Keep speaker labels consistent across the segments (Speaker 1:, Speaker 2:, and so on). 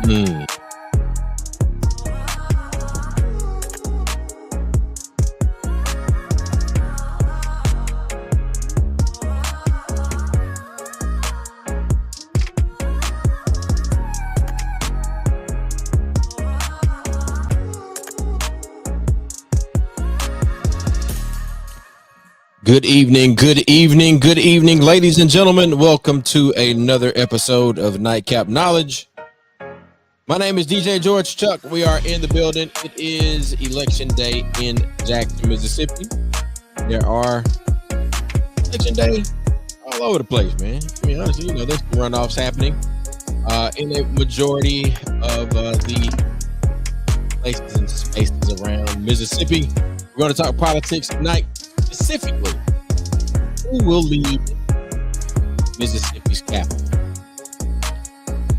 Speaker 1: Mm. Good evening, ladies and gentlemen. Welcome to another episode of Nightcap Knowledge. My name is DJ George Chuck. We are in the building. It is election day in Jackson, Mississippi. There are election day all over the place, man. I mean, honestly, there's runoffs happening in a majority of the places and spaces around Mississippi. We're going to talk politics tonight. Specifically, who will lead Mississippi's capital?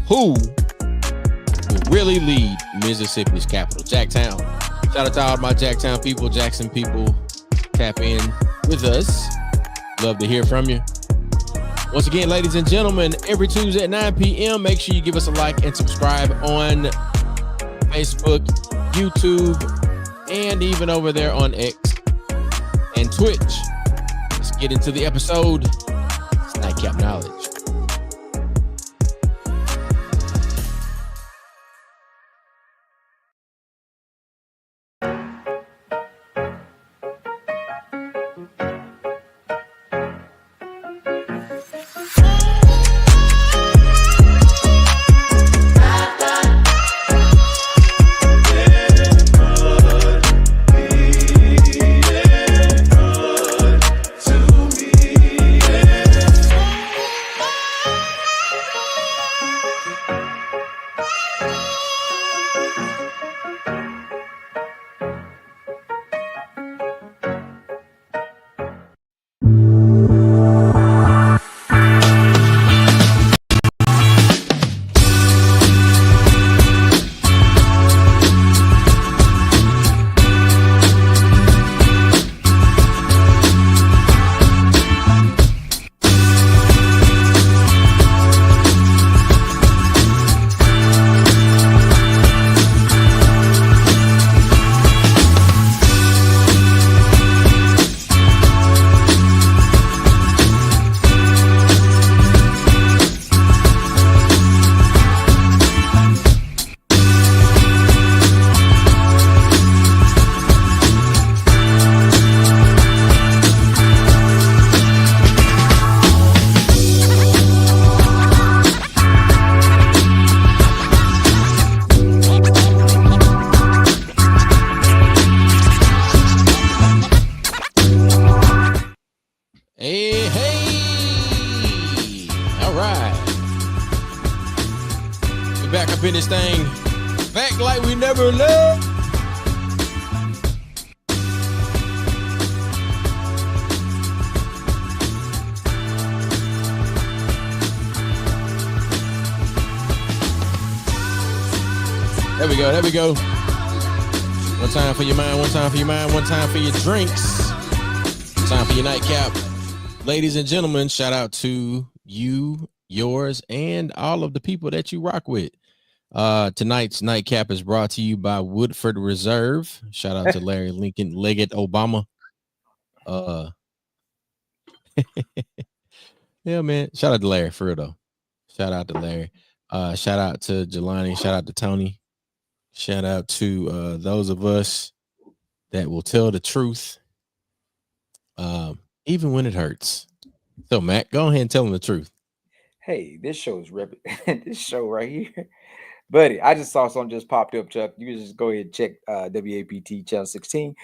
Speaker 1: Who will really lead Mississippi's capital? Jacktown. Shout out to all my Jacktown people, Jackson people. Tap in with us. Love to hear from you. Once again, ladies and gentlemen, every Tuesday at 9 p.m., make sure you give us a like and subscribe on Facebook, YouTube, and even over there on X and Twitch. Let's get into the episode. It's Nightcap Knowledge. This thing back like we never left. There we go. One time for your mind, one time for your mind, one time for your drinks, one time for your nightcap. Ladies and gentlemen, shout out to you, yours, and all of the people that you rock with. Tonight's nightcap is brought to you by Woodford Reserve. Shout out to Larry Lincoln Leggett Obama. Yeah, man. Shout out to Larry for real though. Shout out to Larry. Shout out to Jelani. Shout out to Tony. Shout out to those of us that will tell the truth, even when it hurts. So, Matt, go ahead and tell them the truth.
Speaker 2: Hey, this show is this show right here. Buddy, I just saw something just popped up, Chuck. You can just go ahead and check WAPT Channel 16.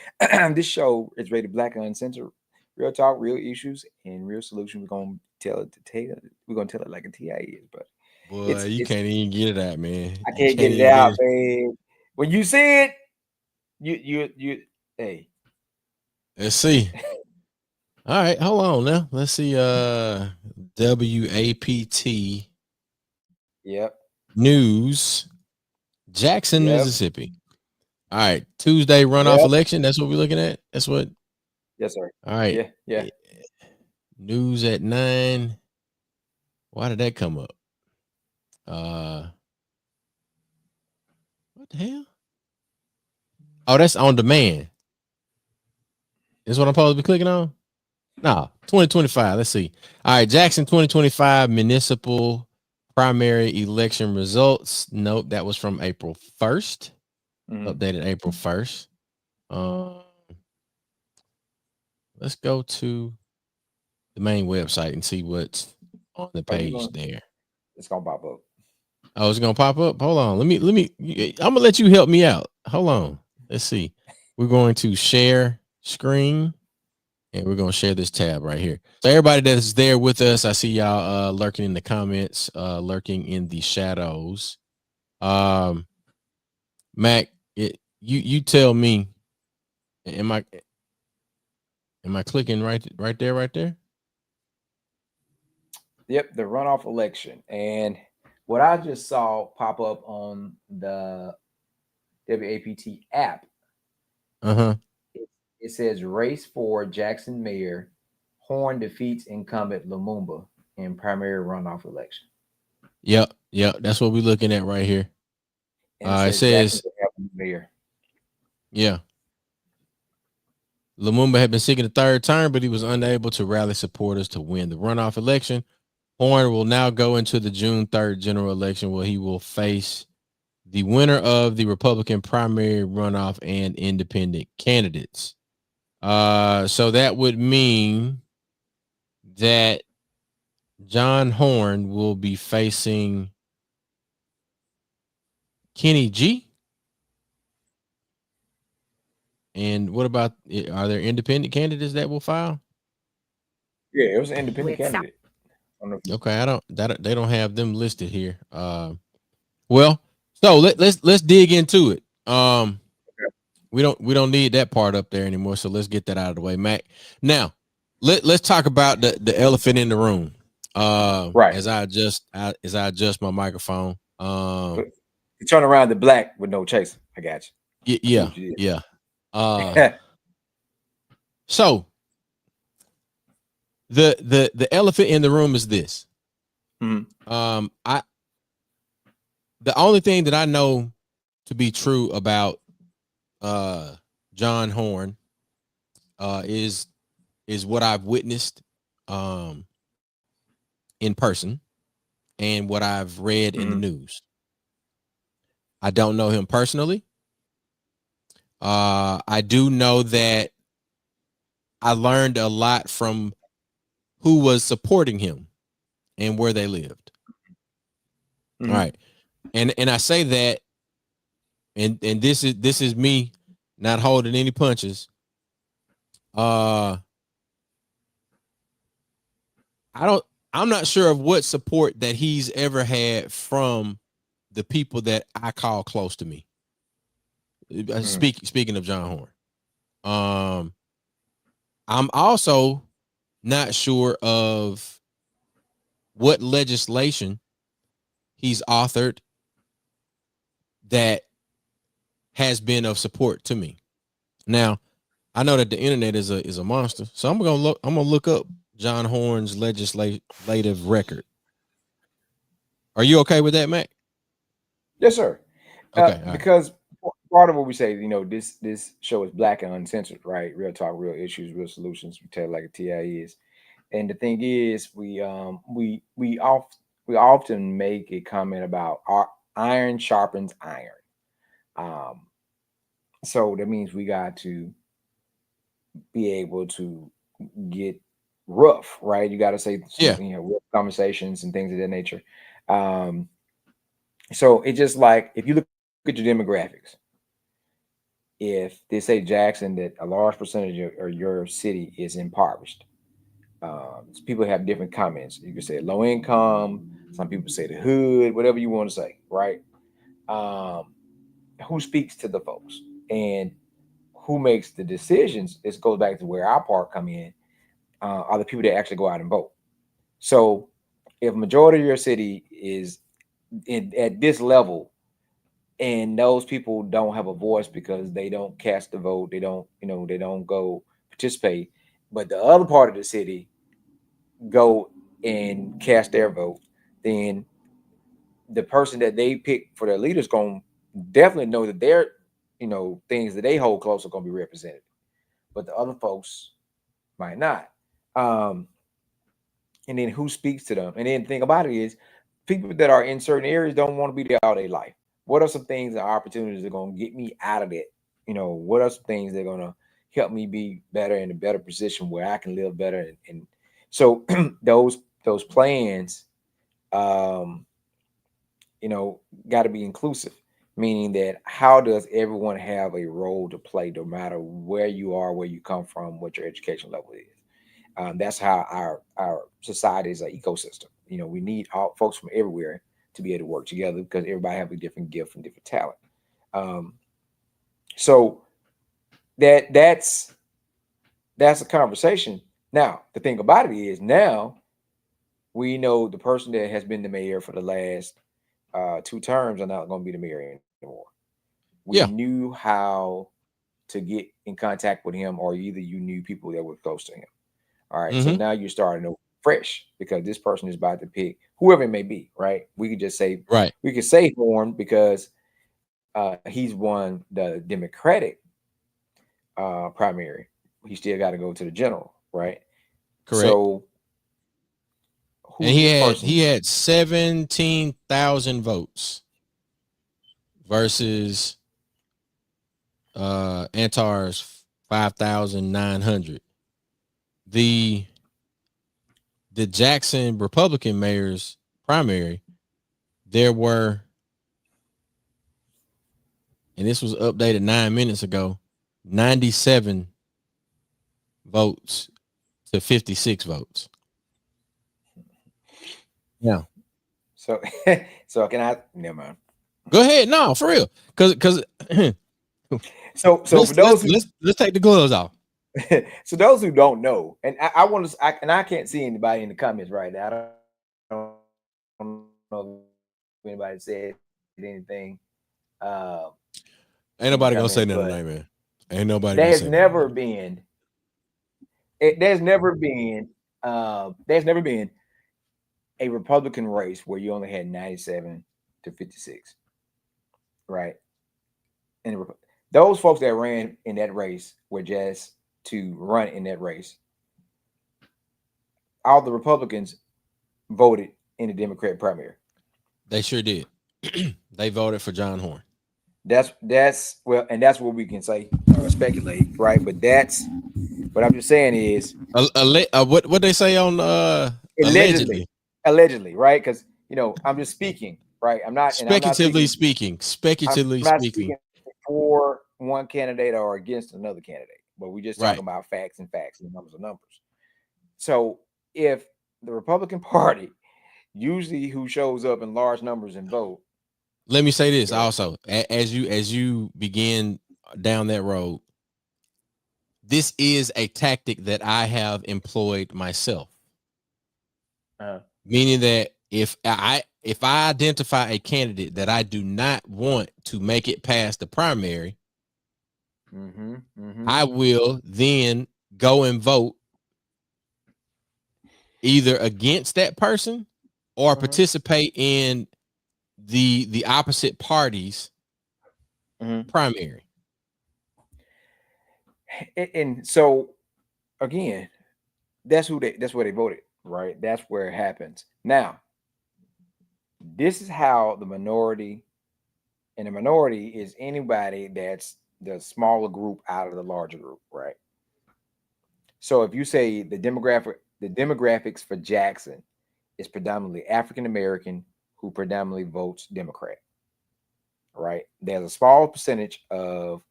Speaker 2: This show is rated black and uncensored. Real talk, real issues, and real solutions. We're gonna tell it like a TI is, but
Speaker 1: boy, you can't even get it out, man.
Speaker 2: I can't get it out, man. When you see it, you hey.
Speaker 1: Let's see. All right, hold on now. Let's see. WAPT.
Speaker 2: Yep.
Speaker 1: News, Jackson, Mississippi. All right, Tuesday runoff election. That's what we're looking at. That's what.
Speaker 2: Yes, sir.
Speaker 1: All right.
Speaker 2: Yeah.
Speaker 1: News at 9. Why did that come up? the hell? Oh, that's on demand. Is what I'm supposed to be clicking on? No, 2025. Let's see. All right, Jackson 2025 municipal primary election results. Nope, that was from April 1st. Updated April 1st. Let's go to the main website and see what's on the page there.
Speaker 2: It's gonna pop up.
Speaker 1: Oh, it's gonna pop up. Hold on. Let me. I'm gonna let you help me out. Hold on. Let's see. We're going to share screen. And we're gonna share this tab right here. So everybody that's there with us, I see y'all lurking in the comments, lurking in the shadows. Mac, you tell me, am I clicking right there?
Speaker 2: Yep, the runoff election. And what I just saw pop up on the WAPT app, it says race for Jackson mayor. Horne defeats incumbent Lumumba in primary runoff election.
Speaker 1: Yep, that's what we're looking at right here. And it says
Speaker 2: mayor.
Speaker 1: Yeah. Lumumba had been seeking a third term, but he was unable to rally supporters to win the runoff election. Horne will now go into the June 3rd general election where he will face the winner of the Republican primary, runoff, and independent candidates. So that would mean that John Horne will be facing Kenny G. And what about, are there independent candidates that will file?
Speaker 2: Yeah, it was an independent candidate.
Speaker 1: Okay, they don't have them listed here. Well, so let's dig into it. We don't need that part up there anymore, so let's get that out of the way, Mac. Now, let's talk about the elephant in the room.
Speaker 2: Right.
Speaker 1: As I adjust my microphone.
Speaker 2: You turn around the black with no chaser. I got you.
Speaker 1: Yeah. So the elephant in the room is this. The only thing that I know to be true about John Horne is what I've witnessed in person and what I've read in the news. I don't know him personally. I do know that I learned a lot from who was supporting him and where they lived. All right. And I say that, and this is me not holding any punches. I'm not sure of what support that he's ever had from the people that I call close to me. Speaking of John Horne. I'm also not sure of what legislation he's authored that has been of support to me. Now, I know that the internet is a monster, so I'm gonna look up John Horne's legislative record. Are you okay with that, Mac?
Speaker 2: Yes, sir.
Speaker 1: Okay,
Speaker 2: because part of what we say, this show is black and uncensored, right? Real talk, real issues, real solutions. We tell it like a TI is. And the thing is, we often make a comment about our iron sharpens iron. So that means we got to be able to get rough, right? You got to say rough conversations and things of that nature. So it's just like, if you look at your demographics, if they say Jackson that a large percentage of your city is impoverished, people have different comments. You can say low income, some people say the hood, whatever you want to say, right? Who speaks to the folks and who makes the decisions? This goes back to where our part come in. Are the people that actually go out and vote. So if majority of your city is at this level, and those people don't have a voice because they don't cast the vote, they don't go participate, but the other part of the city go and cast their vote, then the person that they pick for their leader is going to definitely know that their, things that they hold close are going to be represented, but the other folks might not. And then who speaks to them? And then the thing about it is, people that are in certain areas don't want to be there all their life. What are some things and opportunities that are going to get me out of that? What are some things that are going to help me be better in a better position where I can live better? And so those plans, got to be inclusive, meaning that how does everyone have a role to play, no matter where you are, where you come from, what your education level is. That's how our society is an ecosystem. We need all folks from everywhere to be able to work together because everybody have a different gift and different talent. So that's a conversation. Now, the thing about it is now we know the person that has been the mayor for the last 2 terms are not going to be the mayor anymore. We knew how to get in contact with him, or either you knew people that were close to him. All right. So now you're starting over fresh because this person is about to pick whoever it may be, right? We could just say, we could say Horne because he's won the Democratic primary. He still got to go to the general, right?
Speaker 1: Correct.
Speaker 2: So
Speaker 1: and he had 17,000 votes versus Antar's 5,900. The Jackson Republican mayor's primary, there were, and this was updated 9 minutes ago, 97 votes to 56 votes. Yeah.
Speaker 2: So can I? Never mind.
Speaker 1: Go ahead. No, for real. Because
Speaker 2: so for those
Speaker 1: let's take the gloves off.
Speaker 2: So those who don't know, and I want to, I can't see anybody in the comments right now. I don't know if anybody said anything.
Speaker 1: Ain't nobody gonna say nothing tonight, man. Ain't nobody.
Speaker 2: There's never been a Republican race where you only had 97 to 56, right? And those folks that ran in that race were just to run in that race. All the Republicans voted in the Democrat primary.
Speaker 1: They sure did. They voted for John Horne.
Speaker 2: That's well, and that's what we can say, speculate, right? But that's what I'm just saying is
Speaker 1: what they say on
Speaker 2: allegedly, right? Because I'm just speaking, right? I'm not
Speaker 1: speculatively speaking
Speaker 2: for one candidate or against another candidate, but we just talking about facts and numbers. So if the Republican Party, usually who shows up in large numbers and vote.
Speaker 1: Let me say this also, as you begin down that road, this is a tactic that I have employed myself. Meaning that if I identify a candidate that I do not want to make it past the primary, I will then go and vote either against that person or participate in the opposite party's primary.
Speaker 2: And so again, that's where they voted, right? That's where it happens. Now, this is how the minority, and the minority is anybody that's the smaller group out of the larger group, right? So if you say the demographics for Jackson is predominantly African American who predominantly votes Democrat, right? There's a small percentage of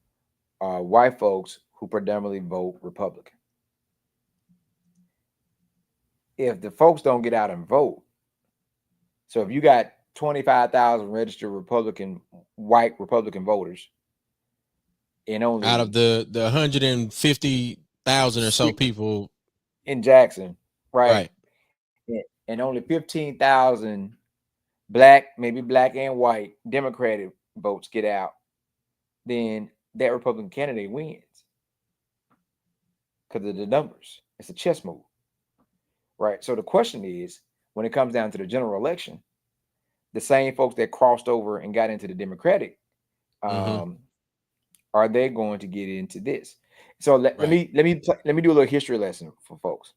Speaker 2: white folks who predominantly vote Republican. If the folks don't get out and vote, so if you got 25,000 registered white Republican voters, and only
Speaker 1: out of the 150,000 or so people
Speaker 2: in Jackson, right? And only 15,000 maybe black and white Democratic votes get out, then that Republican candidate wins because of the numbers. It's a chess move, right? So the question is, when it comes down to the general election, the same folks that crossed over and got into the Democratic
Speaker 1: Mm-hmm.
Speaker 2: Are they going to get into this? So let
Speaker 1: Right.
Speaker 2: me do a little history lesson for folks.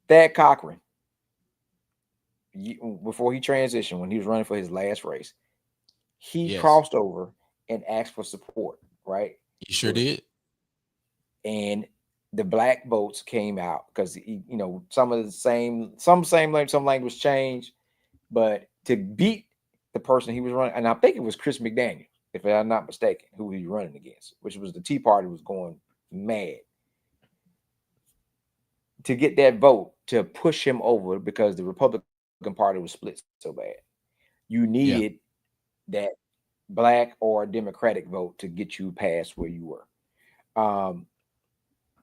Speaker 2: Thad Cochran, before he transitioned, when he was running for his last race, he
Speaker 1: Yes.
Speaker 2: crossed over and asked for support, right?
Speaker 1: You
Speaker 2: It
Speaker 1: sure
Speaker 2: was,
Speaker 1: did.
Speaker 2: and the black votes came out because some of the some language changed, but to beat the person he was running, and I think it was Chris McDaniel, if I'm not mistaken, who he was running against, which was the Tea Party was going mad to get that vote to push him over because the Republican Party was split so bad. You
Speaker 1: Yeah.
Speaker 2: needed that black or Democratic vote to get you past where you were.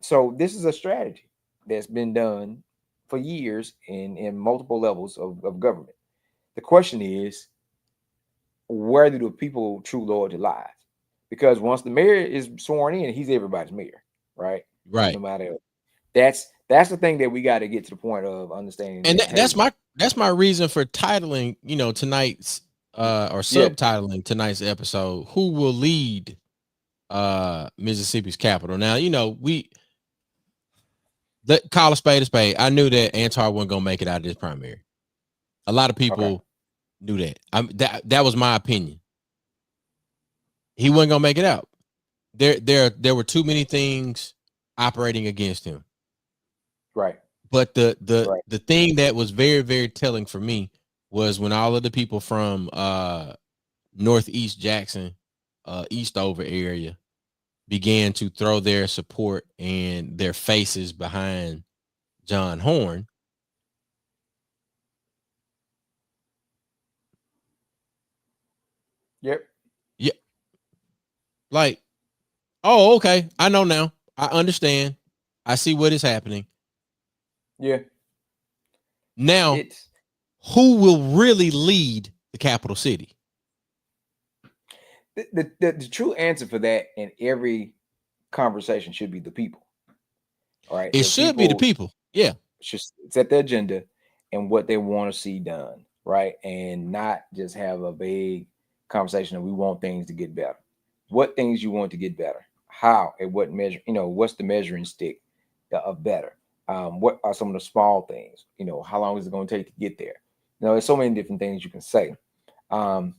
Speaker 2: So this is a strategy that's been done for years in multiple levels of government. The question is, where do the people true loyalty lies? Because once the mayor is sworn in, he's everybody's mayor, right? No
Speaker 1: Right.
Speaker 2: matter that's the thing that we got to get to the point of understanding
Speaker 1: And
Speaker 2: that,
Speaker 1: that's
Speaker 2: hey,
Speaker 1: my reason for titling, tonight's or
Speaker 2: yeah,
Speaker 1: subtitling tonight's episode, who will lead Mississippi's capital. Now, we call a spade a spade. I knew that Antar wasn't gonna make it out of this primary. A lot of
Speaker 2: okay,
Speaker 1: people knew that. That was my opinion. He wasn't gonna make it out. There were too many things operating against him.
Speaker 2: right,
Speaker 1: But
Speaker 2: right,
Speaker 1: the thing that was very, very telling for me was when all of the people from Northeast Jackson, Eastover area began to throw their support and their faces behind John Horne.
Speaker 2: yep,
Speaker 1: Yeah, like, oh, okay, I know now. I understand. I see what is happening.
Speaker 2: yeah.
Speaker 1: Now,
Speaker 2: It's
Speaker 1: who will really lead the capital city?
Speaker 2: the true answer for that in every conversation should be the people. All right,
Speaker 1: It
Speaker 2: the
Speaker 1: should be the
Speaker 2: people
Speaker 1: people. Yeah.
Speaker 2: should set the agenda and what they want to see done, right? And not just have a vague conversation that we want things to get better. What things you want to get better? How? At what measure? What's the measuring stick of better? What are some of the small things? How long is it going to take to get there? There's so many different things you can say. Um,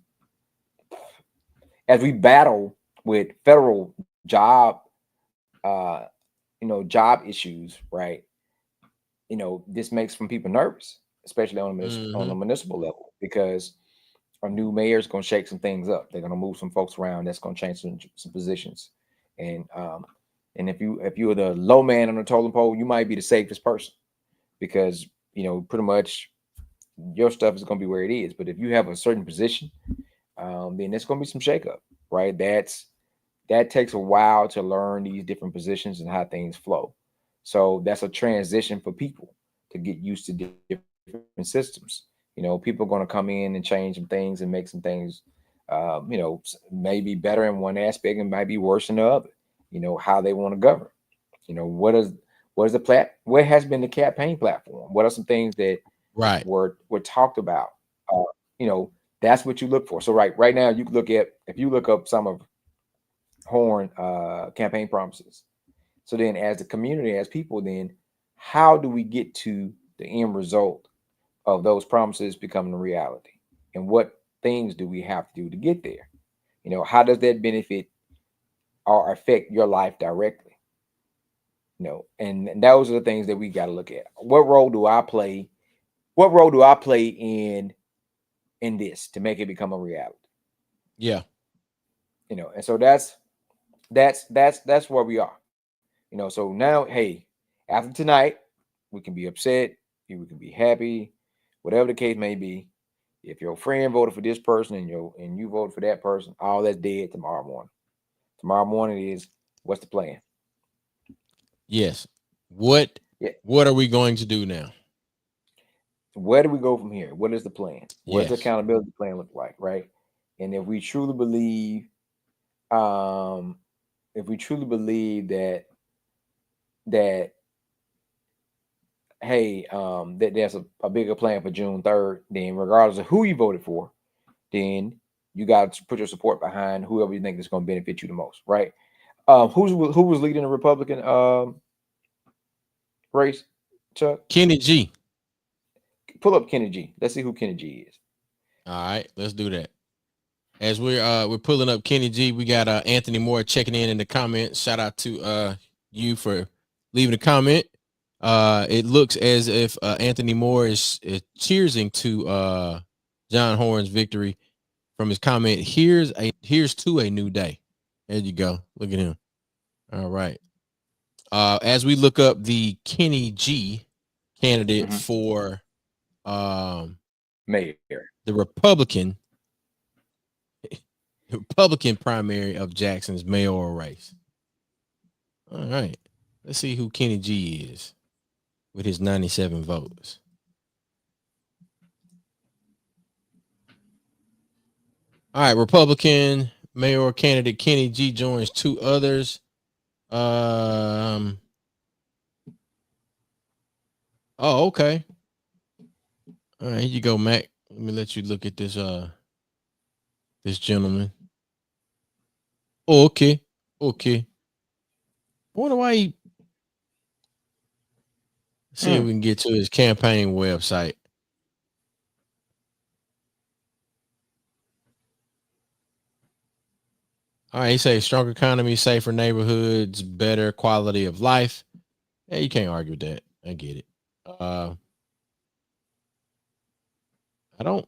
Speaker 2: as we battle with federal job, uh, job issues, right? This makes some people nervous, especially on
Speaker 1: Mm-hmm.
Speaker 2: the municipal level, because a new mayor is going to shake some things up. They're going to move some folks around. That's going to change some positions. And if you're the low man on the totem pole, you might be the safest person because pretty much your stuff is going to be where it is. But if you have a certain position, then there's going to be some shakeup, right? That takes a while to learn these different positions and how things flow. So that's a transition for people to get used to different systems. People are going to come in and change some things and make some things, maybe better in one aspect and might be worse in the other. How they want to govern. What has been the campaign platform? What are some things that
Speaker 1: Right.
Speaker 2: were talked about? Uh, you know, that's what you look for. So right now, you can look at if you look up some of Horne campaign promises. So then, as the community, as people, then how do we get to the end result of those promises becoming a reality? And what things do we have to do to get there? How does that benefit or affect your life directly? And those are the things that we got to look at. What role do I play? What role do I play in this to make it become a reality?
Speaker 1: Yeah.
Speaker 2: And so that's where we are. So now, hey, after tonight, we can be upset, we can be happy, whatever the case may be. If your friend voted for this person and you voted for that person, all that's dead tomorrow morning. Tomorrow morning is what's the plan?
Speaker 1: Yes. What
Speaker 2: Yeah.
Speaker 1: what are we going to do now?
Speaker 2: Where do we go from here? What is the plan? What does the
Speaker 1: Yes.
Speaker 2: accountability plan look like? Right. And um, if we truly believe that hey, that there's a bigger plan for June 3rd, then regardless of who you voted for, then you got to put your support behind whoever you think is going to benefit you the most, right? Who was leading the Republican race, Chuck?
Speaker 1: Kenny G.
Speaker 2: Pull up Kenny G. Let's see who Kenny G is.
Speaker 1: All right, let's do that. As we're pulling up Kenny G, we got Anthony Moore checking in the comments. Shout out to you for leaving a comment. It looks as if Anthony Moore is cheersing to John Horne's victory from his comment. Here's to a new day. There you go. Look at him. All right. As we look up the Kenny G candidate for
Speaker 2: mayor,
Speaker 1: the Republican primary of Jackson's mayoral race. All right. Let's see who Kenny G is with his 97 votes. All right, Republican mayoral candidate Kenny G joins two others. Oh, okay. All right, here you go, Mac. Let me let you look at this this gentleman. Oh, okay. I wonder why he see if we can get to his campaign website. All right, he says stronger economy, safer neighborhoods, better quality of life. Yeah, you can't argue with that. I get it. I don't.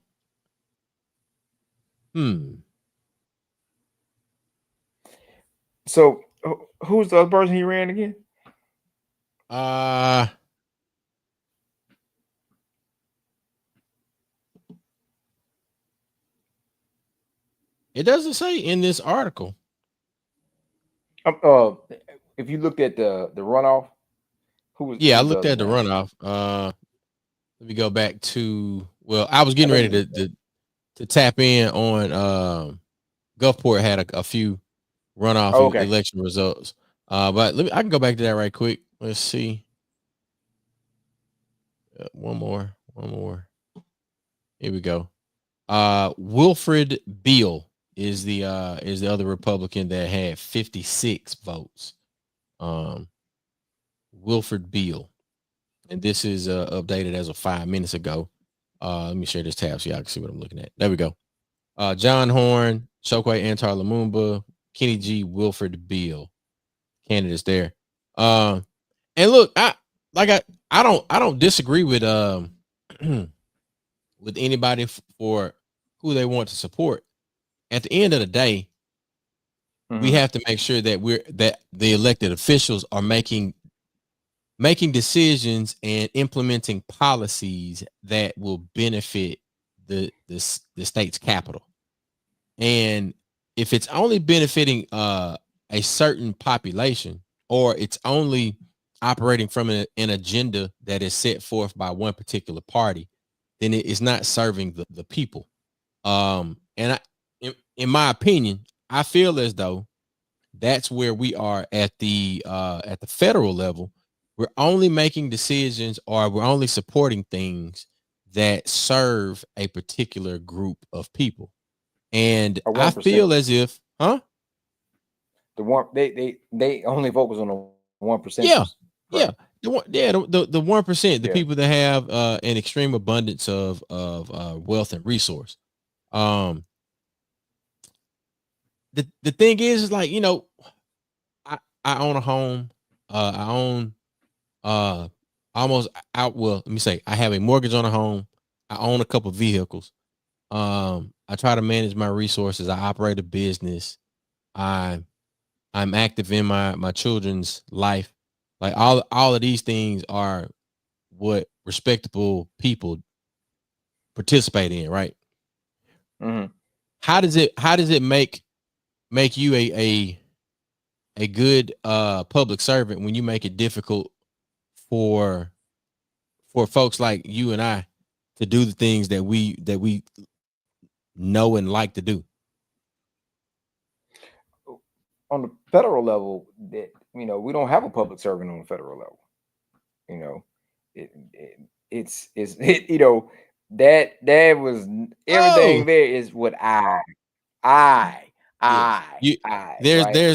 Speaker 2: So who's the other person he ran again?
Speaker 1: It doesn't say in this article.
Speaker 2: If you looked at the runoff, who was?
Speaker 1: Yeah, I looked at the runoff. Let me go back to. Well, I was getting ready to tap in on. Gulfport had a few runoff election results. But I can go back to that right quick. Let's see. One more. Here we go. Wilfred Beal is the other Republican that had 56 votes. Wilfred Beal, and this is updated as of 5 minutes ago. Let me share this tab so y'all can see what I'm looking at. There we go. John Horne, Chokwe, Antar, Lumumba, Kenny G, Wilfred Beal, candidates there. And look, I don't disagree with with anybody for who they want to support. At the end of the day, we have to make sure that the elected officials are making decisions and implementing policies that will benefit the state's capital. And if it's only benefiting a certain population, or it's only operating from an agenda that is set forth by one particular party, then it is not serving the people. And in my opinion, I feel as though that's where we are at the federal level. We're only making decisions, or we're only supporting things that serve a particular group of people. And I feel as if,
Speaker 2: the one they only focus on the 1%.
Speaker 1: Yeah. The 1%, the people that have an extreme abundance of wealth and resource. The thing is like, I own a home. I own almost out. Well, let me say, I have a mortgage on a home. I own a couple of vehicles. I try to manage my resources. I operate a business. I'm active in my children's life. Like all of these things are what respectable people participate in, right? How does it make you a good public servant when you make it difficult for folks like you and I to do the things that we know and like to do?
Speaker 2: On the federal level, that we don't have a public servant on the federal level. That was everything. There is what I
Speaker 1: There's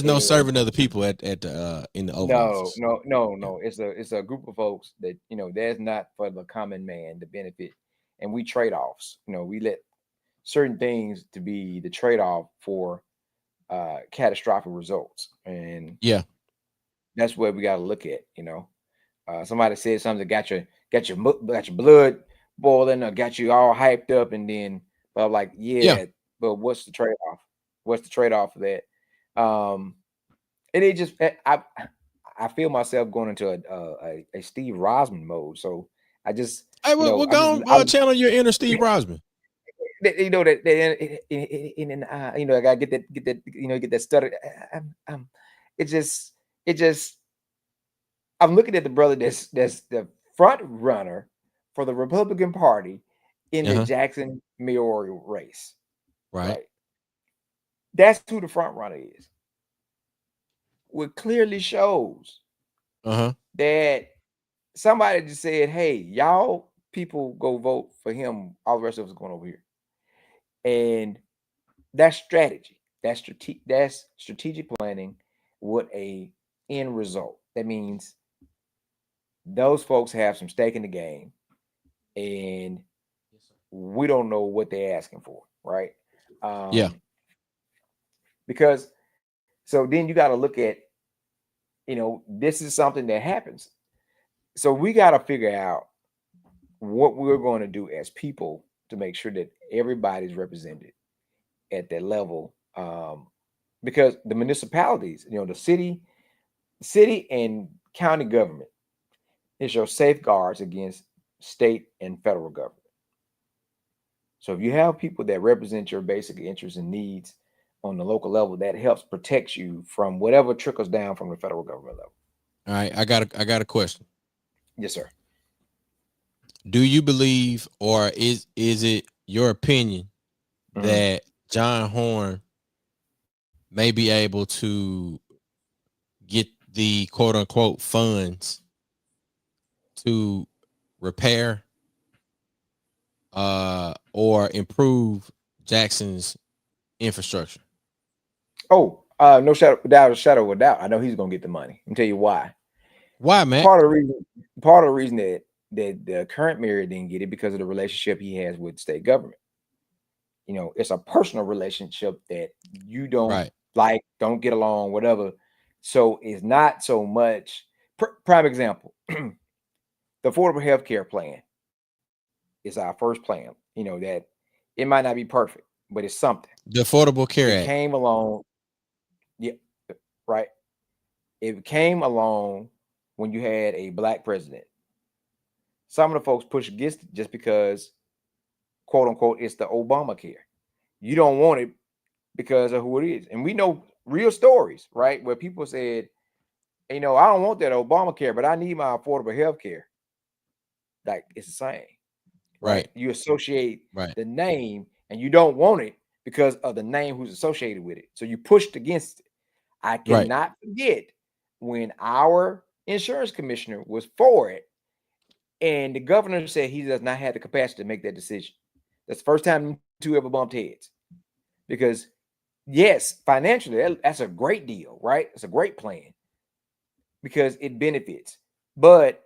Speaker 1: no
Speaker 2: Anyway,
Speaker 1: serving other people at the in the Oval Office. Yeah.
Speaker 2: no. It's a group of folks that there's not for the common man to benefit, and we trade offs. We let certain things to be the trade off for catastrophic results, and
Speaker 1: Yeah.
Speaker 2: that's what we got to look at. Somebody said something that got your blood boiling or got you all hyped up, and then but I'm like,
Speaker 1: Yeah.
Speaker 2: yeah, but what's the trade off? What's the trade off of that? And it just I feel myself going into a Steve Rosman mode. So I just
Speaker 1: Hey, what
Speaker 2: I'm
Speaker 1: go
Speaker 2: just
Speaker 1: on channel your inner Steve Rosman?
Speaker 2: I gotta get that get that stutter. It just I'm looking at the brother that's the front runner for the Republican Party in the
Speaker 1: Uh-huh.
Speaker 2: Jackson mayoral race.
Speaker 1: Right.
Speaker 2: Right. That's who the front runner is. What clearly shows
Speaker 1: Uh-huh.
Speaker 2: that somebody just said, "Hey, y'all people go vote for him. All the rest of us going over here." And that's strategy. That's strategic planning with a end result. That means those folks have some stake in the game, and we don't know what they're asking for, right?
Speaker 1: Yeah.
Speaker 2: Because so then you got to look at, this is something that happens. So we got to figure out what we're going to do as people to make sure that everybody's represented at that level. Because the municipalities, the city and county government is your safeguards against state and federal government. So if you have people that represent your basic interests and needs on the local level, that helps protect you from whatever trickles down from the federal government level.
Speaker 1: All right. I got a question.
Speaker 2: Yes, sir.
Speaker 1: Do you believe, or is it your opinion that John Horne may be able to get the quote unquote funds to repair or improve Jackson's infrastructure?
Speaker 2: Oh, no shadow, without a shadow of doubt, I know he's gonna get the money. I'll tell you why.
Speaker 1: Why, Matt?
Speaker 2: Part of the reason that the current mayor didn't get it because of the relationship he has with state government. It's a personal relationship that you don't don't get along, whatever. So it's not so much. Prime example, the affordable health care plan is our first plan. That it might not be perfect, but it's something.
Speaker 1: The Affordable Care
Speaker 2: It
Speaker 1: Act
Speaker 2: came along, yeah, right. It came along when you had a black president. Some of the folks push against it just because, quote unquote, it's the Obamacare. You don't want it because of who it is. And we know real stories, right? Where people said, I don't want that Obamacare, but I need my affordable health care. Like it's the same, right? You associate the name and you don't want it because of the name who's associated with it. So you pushed against it. I cannot forget when our insurance commissioner was for it and the governor said he does not have the capacity to make that decision. That's the first time two ever bumped heads. Because yes, financially, that's a great deal, right? It's a great plan because it benefits. But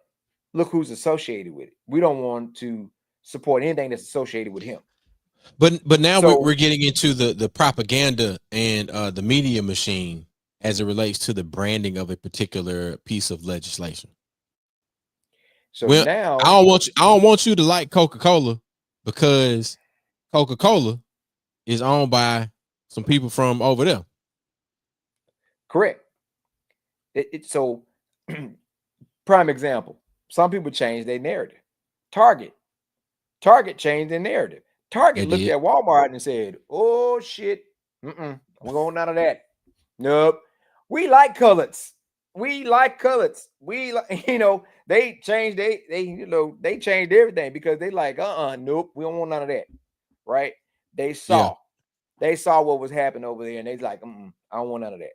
Speaker 2: look who's associated with it. We don't want to support anything that's associated with him.
Speaker 1: But now we're getting into the propaganda and the media machine as it relates to the branding of a particular piece of legislation.
Speaker 2: So now
Speaker 1: I don't want you to like Coca-Cola because Coca-Cola is owned by some people from over there.
Speaker 2: Correct. So prime example. Some people change their narrative. Target changed their narrative. Target looked at Walmart and said, "Oh shit, we want none of that. Nope. We like colors. We like colors. We like, they changed they changed everything because they like, nope, we don't want none of that." Right? They saw what was happening over there, and they's like, I don't want none of that.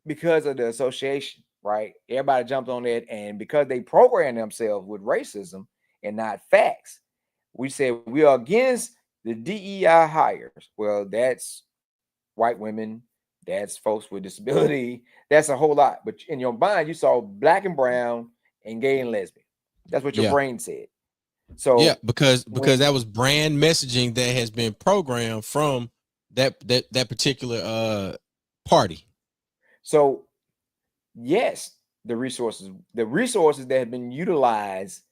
Speaker 2: Because of the association, right? Everybody jumped on it, and because they programmed themselves with racism and not facts, we said we are against the DEI hires. Well, that's white women, that's folks with disability. That's a whole lot. But in your mind, you saw black and brown and gay and lesbian. That's what your
Speaker 1: Yeah.
Speaker 2: brain said.
Speaker 1: Yeah,
Speaker 2: So
Speaker 1: because
Speaker 2: when
Speaker 1: that was brand messaging that has been programmed from that particular party.
Speaker 2: so yes, the resources that have been utilized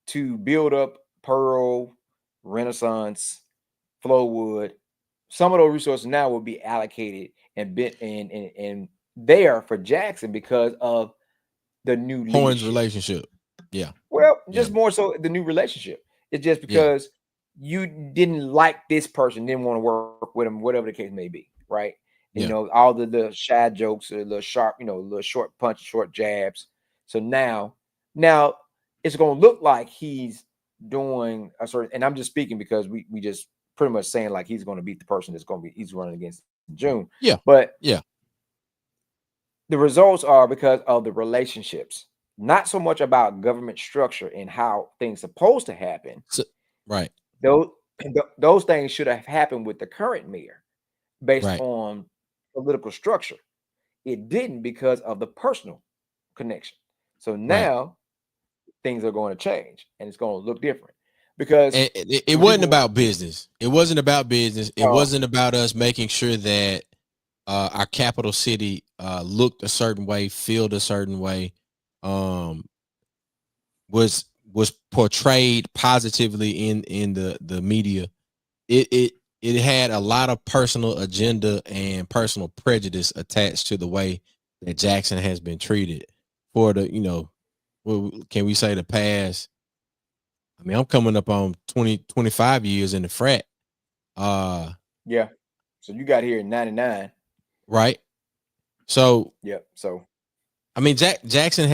Speaker 2: to build up Pearl, Renaissance, Flowwood, some of those resources now will be allocated and been and there for Jackson because of the new
Speaker 1: Horne's
Speaker 2: leadership.
Speaker 1: relationship. Yeah.
Speaker 2: Well,
Speaker 1: Yeah.
Speaker 2: just more so the new relationship. It's just
Speaker 1: Yeah.
Speaker 2: because you didn't like this person, didn't want to work with him, whatever the case may be, right? You
Speaker 1: Yeah.
Speaker 2: know, all the shy jokes, a little sharp, little short punch, short jabs. So now it's gonna look like he's doing a sort of, and I'm just speaking because we just pretty much saying like he's gonna beat the person he's running against in June.
Speaker 1: Yeah.
Speaker 2: But
Speaker 1: Yeah.
Speaker 2: the results are because of the relationships, not so much about government structure and how things supposed to happen.
Speaker 1: So, right.
Speaker 2: Those those things should have happened with the current mayor based
Speaker 1: Right.
Speaker 2: on political structure. It didn't because of the personal connection. So
Speaker 1: Right.
Speaker 2: now things are going to change and it's going to look different because
Speaker 1: And it
Speaker 2: when
Speaker 1: wasn't
Speaker 2: people
Speaker 1: about business. It wasn't about business. It
Speaker 2: uh,
Speaker 1: wasn't about us making sure that our capital city looked a certain way, felt a certain way, um, was portrayed positively in the media. It had a lot of personal agenda and personal prejudice attached to the way that Jackson has been treated for the, can we say the past? I mean, I'm coming up on 25 years in the frat.
Speaker 2: yeah. So you got here in 99.
Speaker 1: Right. So,
Speaker 2: Yep. So
Speaker 1: I mean, Jackson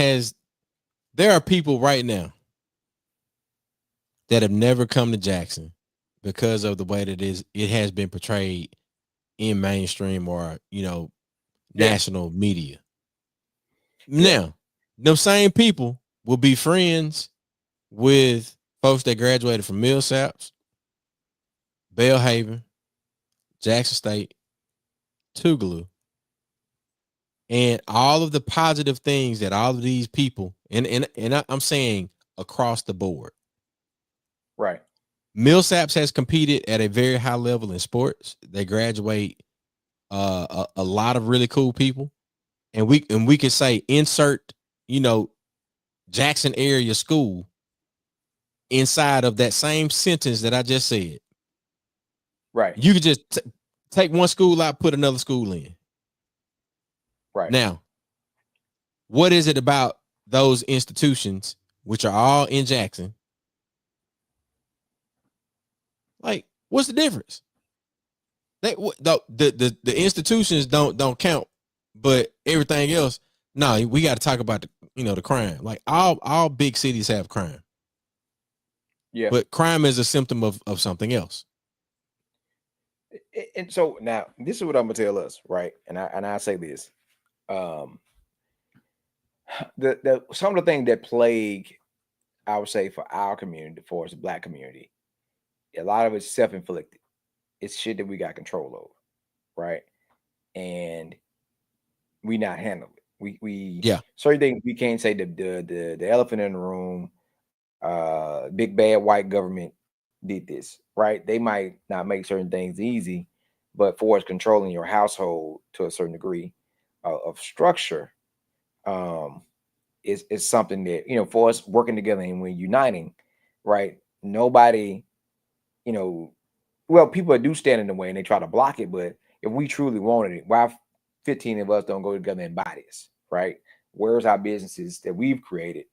Speaker 1: there are people right now that have never come to Jackson because of the way that it has been portrayed in mainstream or,
Speaker 2: yeah.
Speaker 1: national media.
Speaker 2: Yeah.
Speaker 1: Now, those same people will be friends with folks that graduated from Millsaps, Belhaven, Jackson State, Tougaloo, and all of the positive things that all of these people I'm saying across the board.
Speaker 2: Right.
Speaker 1: Millsaps has competed at a very high level in sports. They graduate a lot of really cool people, and we could say insert Jackson area school inside of that same sentence that I just said.
Speaker 2: Right.
Speaker 1: You could just take one school out, put another school in.
Speaker 2: Right.
Speaker 1: Now, what is it about those institutions, which are all in Jackson? Like, what's the difference? The institutions don't count, but everything else, no, we got to talk about the crime. Like all big cities have crime,
Speaker 2: Yeah.
Speaker 1: but crime is a symptom of something else.
Speaker 2: And so now this is what I'm gonna tell us, right? And I say this. The some of the things that plague, I would say, for our community, for us, the black community, a lot of it's self-inflicted. It's shit that we got control over, right? And we not handle it. We
Speaker 1: Yeah,
Speaker 2: certain things we can't say the elephant in the room, big bad white government did this, right? They might not make certain things easy, but for us controlling your household to a certain degree of structure, um, is something that for us working together and we're uniting, right? Nobody, you know, well, people do stand in the way and they try to block it, but if we truly wanted it, why 15 of us don't go together and buy this, right? Where's our businesses that we've created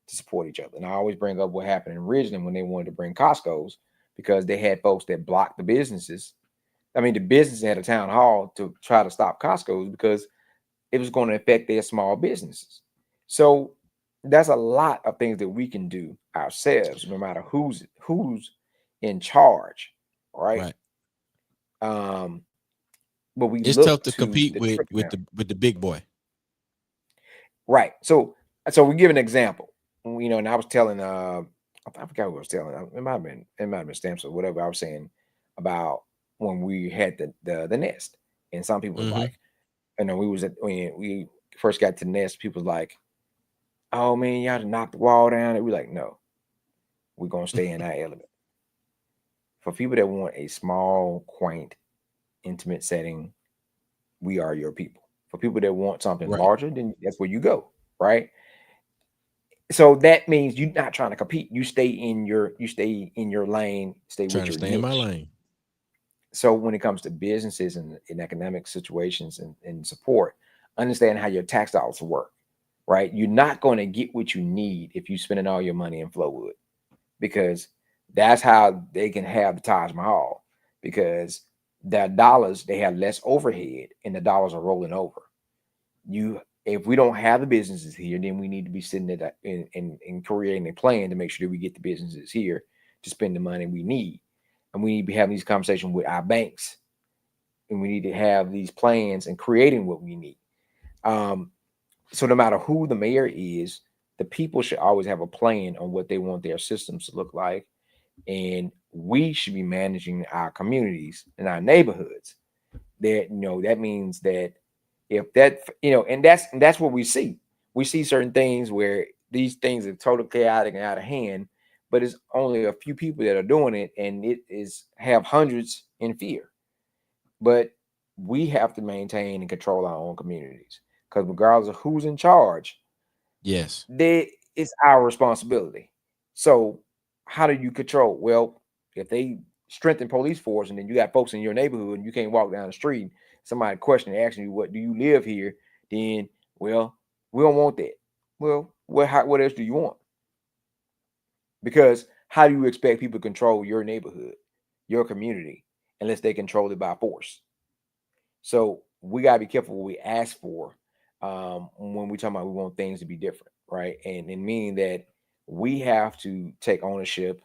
Speaker 2: to support each other? And I always bring up what happened in Ridgeland when they wanted to bring Costco's because they had folks that blocked the businesses. I mean, the business had a town hall to try to stop Costco's because it was going to affect their small businesses. So that's a lot of things that we can do ourselves, no matter who's in charge, right?
Speaker 1: right.
Speaker 2: Um, but we
Speaker 1: It's tough
Speaker 2: look
Speaker 1: to
Speaker 2: to
Speaker 1: compete
Speaker 2: the
Speaker 1: with
Speaker 2: trick
Speaker 1: with
Speaker 2: now.
Speaker 1: the big boy.
Speaker 2: Right. So we give an example. And I was telling I forgot who I was telling. It might have been Stamps or whatever. I was saying about when we had the nest And some people was
Speaker 1: Mm-hmm.
Speaker 2: like, we was when we first got to the nest, people was like, "Oh man, y'all to knock the wall down." And we like, no, we're gonna stay in our element. For people that want a small, quaint, intimate setting, we are your people. For people that want something
Speaker 1: Right.
Speaker 2: larger, then that's where you go, right? So that means you're not trying to compete. You stay in your lane, stay
Speaker 1: Trying
Speaker 2: with
Speaker 1: to
Speaker 2: your
Speaker 1: stay in my
Speaker 2: niche.
Speaker 1: lane.
Speaker 2: So when it comes to businesses and in economic situations and support, understand how your tax dollars work, right? You're not going to get what you need if you're spending all your money in Flowwood, because that's how they can have the Taj Mahal, because the dollars, they have less overhead and the dollars are rolling over. You If we don't have the businesses here, then we need to be sitting at that and creating a plan to make sure that we get the businesses here to spend the money we need. And we need to be having these conversations with our banks, and we need to have these plans and creating what we need. Um, so no matter who the mayor is, the people should always have a plan on what they want their systems to look like, and we should be managing our communities and our neighborhoods. That means that if that and that's what we see. We see certain things where these things are totally chaotic and out of hand, but it's only a few people that are doing it, and it is have hundreds in fear. But we have to maintain and control our own communities, because regardless of who's in charge,
Speaker 1: Yes.
Speaker 2: it's our responsibility. So how do you control? Well, if they strengthen police force, and then you got folks in your neighborhood and you can't walk down the street, somebody questioning, asking you, what do you live here? Then, well, we don't want that. Well, what else do you want? Because how do you expect people to control your neighborhood, your community, unless they control it by force? So we gotta be careful what we ask for, when we talk about we want things to be different, right? And meaning that we have to take ownership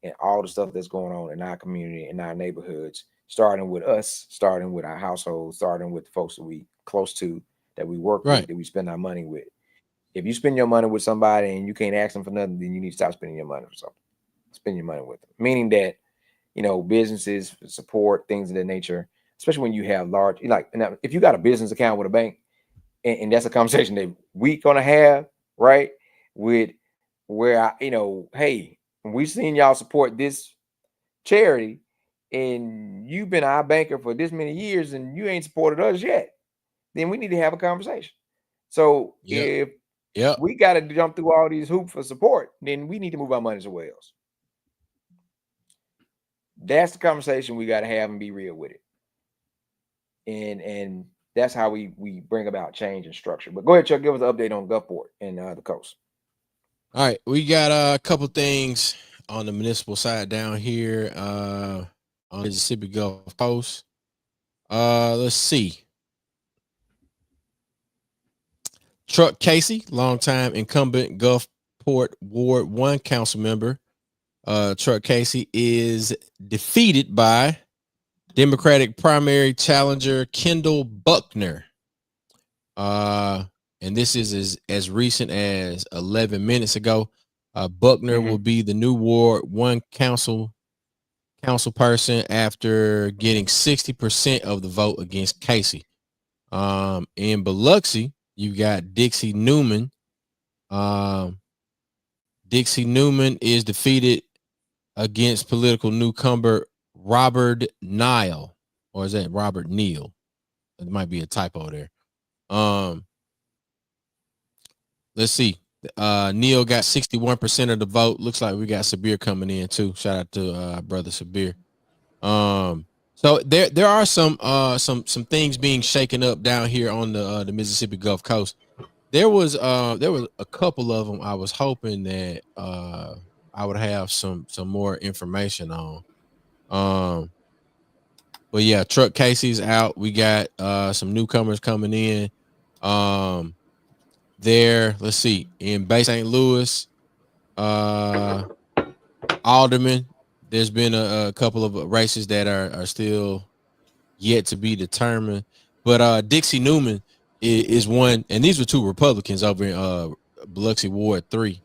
Speaker 2: and all the stuff that's going on in our community, in our neighborhoods, starting with us, starting with our households, starting with the folks that we close to, that we work with,
Speaker 1: Right.
Speaker 2: that we spend our money with. If you spend your money with somebody and you can't ask them for nothing, then you need to stop spending your money for something. Spend your money with them. Meaning that, businesses support things of that nature, especially when you have large, like, now, if you got a business account with a bank, and that's a conversation that we gonna have, right? With where hey, we seen y'all support this charity, and you've been our banker for this many years, and you ain't supported us yet. Then we need to have a conversation. So
Speaker 1: Yep.
Speaker 2: if
Speaker 1: Yep.
Speaker 2: we got to jump through all these hoops for support, then we need to move our money somewhere else. That's the conversation we got to have and be real with it. And that's how we bring about change and structure. But go ahead, Chuck, give us an update on Gulfport and the coast.
Speaker 1: All right. We got a couple things on the municipal side down here on the Mississippi Gulf Coast. Let's see. Truck Casey, longtime incumbent Gulfport Ward 1 council member. Truck Casey is defeated by Democratic primary challenger Kendall Buckner. Uh, and this is as recent as 11 minutes ago. Buckner will
Speaker 2: Mm-hmm.
Speaker 1: be the new Ward 1 council person after getting 60% of the vote against Casey. In Biloxi, you got Dixie Newman. Um, Dixie Newman is defeated against political newcomer Robert Nile, or is that Robert Neal? It might be a typo there. Um, let's see. Neal got 61% of the vote. Looks like we got Sabir coming in too. Shout out to brother Sabir. So there are some things being shaken up down here on the Mississippi Gulf Coast. There was a couple of them I was hoping that I would have some more information on. Um, but yeah, Truck Casey's out. We got some newcomers coming in. Um, let's see, in Bay St. Louis, uh, Alderman. There's been a couple of races that are still yet to be determined. But Dixie Newman is one, and these were two Republicans over in Biloxi Ward 3.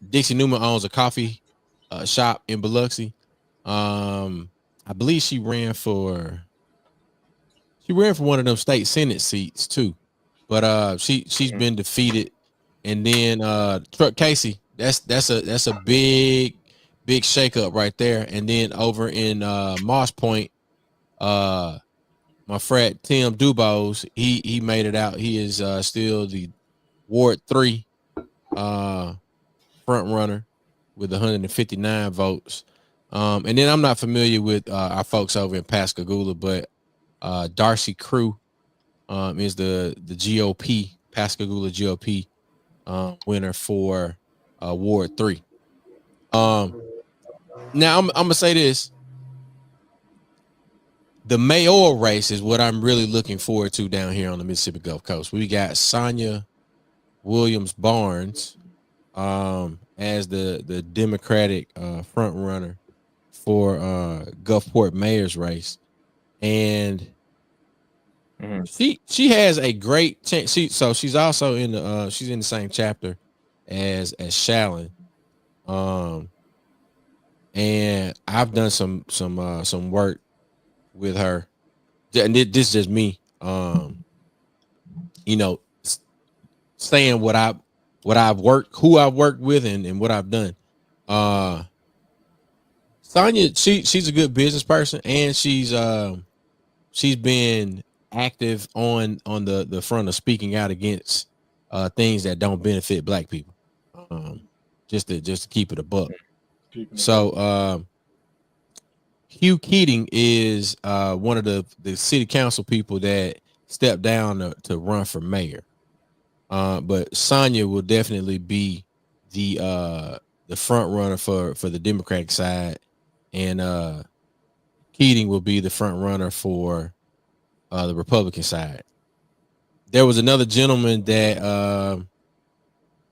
Speaker 1: Dixie Newman owns a coffee shop in Biloxi. I believe She ran for one of them state senate seats too, but she's been defeated. And then Truck Casey, that's a big shakeup right there. And then over in Moss Point, my friend Tim Dubose, he made it out. He is still the Ward 3 front runner with 159 votes. And then I'm not familiar with our folks over in Pascagoula, but Darcy Crew is the GOP, Pascagoula GOP winner for Ward 3. Now I'm gonna say this. The mayoral race is what I'm really looking forward to down here on the Mississippi Gulf Coast. We got Sonia Williams Barnes as the Democratic front runner for Gulfport mayor's race, and she has a great chance. She's also in the she's in the same chapter as Shallon, and I've done some work with her, and this is just me, saying what I've worked, who I've worked with, and what I've done. Sonia, she's a good business person, and she's been active on the front of speaking out against things that don't benefit Black people. Just to keep it a buck. So Hugh Keating is one of the city council people that stepped down to run for mayor. But Sonia will definitely be the front runner for the Democratic side, and Keating will be the front runner for the Republican side. There was another gentleman that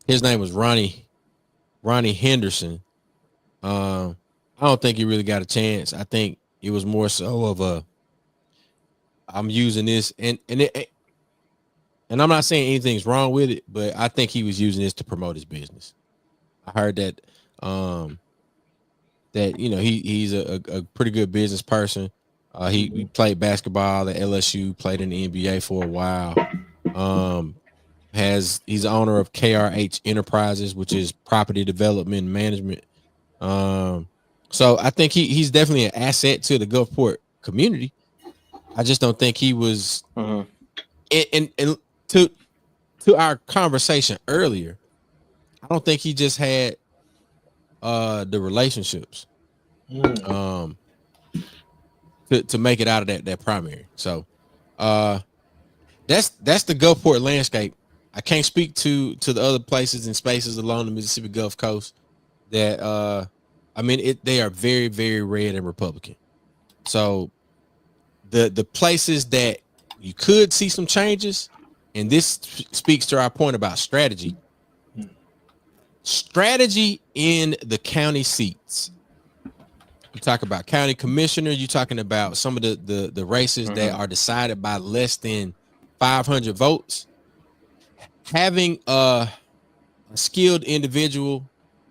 Speaker 1: his name was Ronnie Henderson. I don't think he really got a chance. I think it was more so of I'm using this, and I'm not saying anything's wrong with it, but I think he was using this to promote his business. I heard that he's a pretty good business person. He played basketball at LSU, played in the NBA for a while. He's the owner of KRH Enterprises, which is property development and management. So I think he's definitely an asset to the Gulfport community. I just don't think he was. And to our conversation earlier, I don't think he just had the relationships to make it out of that primary. So that's the Gulfport landscape. I can't speak to the other places and spaces along the Mississippi Gulf Coast that they are very, very red and Republican. So the places that you could see some changes, and this speaks to our point about strategy. Strategy in the county seats. You talk about county commissioner. You're talking about some of the races that are decided by less than 500 votes. Having a skilled individual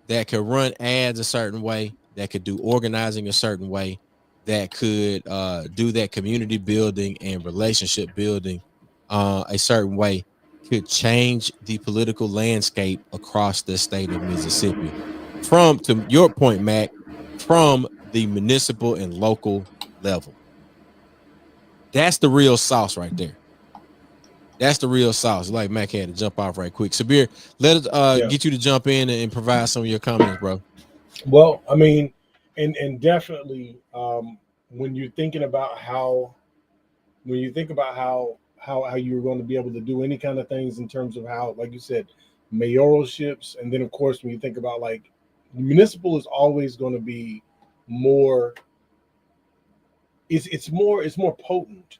Speaker 1: that could run ads a certain way, that could do organizing a certain way, that could do that community building and relationship building a certain way, could change the political landscape across the state of Mississippi. From, to your point, Mac, from the municipal and local level. That's the real sauce right there. That's the real sauce. Like Mac had to jump off right quick. Sabir, let us get you to jump in and provide some of your comments, bro.
Speaker 3: Well, I mean, and definitely when you're thinking about how you're going to be able to do any kind of things in terms of how, like you said, mayoralships, and then of course when you think about like municipal is always going to be more. It's more potent,